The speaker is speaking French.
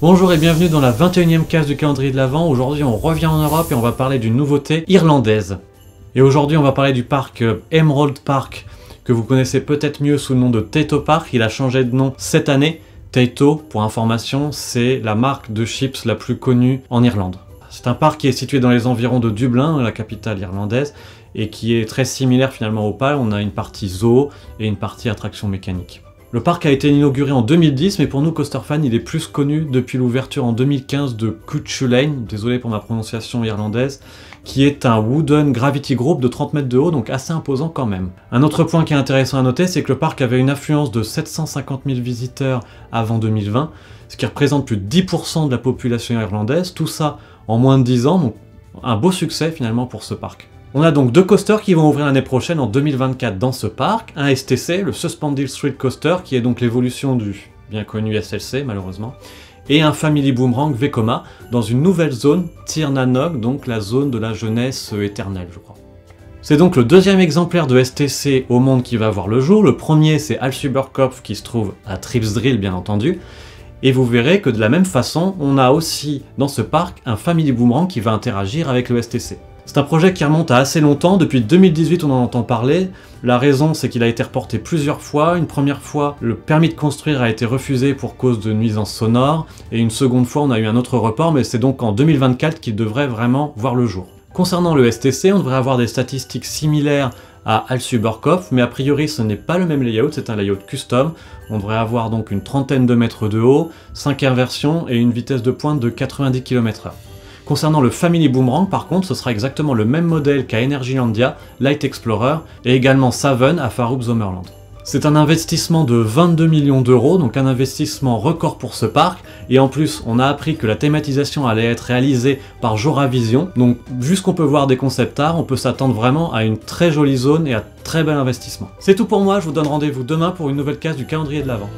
Bonjour et bienvenue dans la 21e case du calendrier de l'Avent. Aujourd'hui on revient en Europe et on va parler d'une nouveauté irlandaise. Et aujourd'hui on va parler du parc Emerald Park, que vous connaissez peut-être mieux sous le nom de Tayto Park. Il a changé de nom cette année. Tayto, pour information, c'est la marque de chips la plus connue en Irlande. C'est un parc qui est situé dans les environs de Dublin, la capitale irlandaise, et qui est très similaire finalement au PAL. On a une partie zoo et une partie attraction mécanique. Le parc a été inauguré en 2010, mais pour nous coaster fans, il est plus connu depuis l'ouverture en 2015 de Cúchula Lane, désolé pour ma prononciation irlandaise, qui est un wooden gravity group de 30 mètres de haut, donc assez imposant quand même. Un autre point qui est intéressant à noter, c'est que le parc avait une affluence de 750 000 visiteurs avant 2020, ce qui représente plus de 10% de la population irlandaise, tout ça en moins de 10 ans, donc un beau succès finalement pour ce parc. On a donc deux coasters qui vont ouvrir l'année prochaine en 2024 dans ce parc, un STC, le Suspended Street Coaster, qui est donc l'évolution du bien connu SLC malheureusement, et un Family Boomerang Vekoma dans une nouvelle zone, Tír na nÓg, donc la zone de la jeunesse éternelle je crois. C'est donc le deuxième exemplaire de STC au monde qui va voir le jour. Le premier c'est Allsuperkopf qui se trouve à Tripsdrill bien entendu, et vous verrez que de la même façon on a aussi dans ce parc un Family Boomerang qui va interagir avec le STC. C'est un projet qui remonte à assez longtemps, depuis 2018 on en entend parler. La raison c'est qu'il a été reporté plusieurs fois. Une première fois, le permis de construire a été refusé pour cause de nuisances sonores, et une seconde fois on a eu un autre report, mais c'est donc en 2024 qu'il devrait vraiment voir le jour. Concernant le STC, on devrait avoir des statistiques similaires à Allsuperkopf, mais a priori ce n'est pas le même layout, c'est un layout custom. On devrait avoir donc une trentaine de mètres de haut, 5 inversions et une vitesse de pointe de 90 km/h. Concernant le Family Boomerang, par contre, ce sera exactement le même modèle qu'à Energylandia, Light Explorer, et également Saven à Farouk Zomerland. C'est un investissement de 22 millions d'euros, donc un investissement record pour ce parc, et en plus, on a appris que la thématisation allait être réalisée par Joravision, donc vu ce qu'on peut voir des concept art, on peut s'attendre vraiment à une très jolie zone et à très bel investissement. C'est tout pour moi, je vous donne rendez-vous demain pour une nouvelle case du calendrier de l'Avent.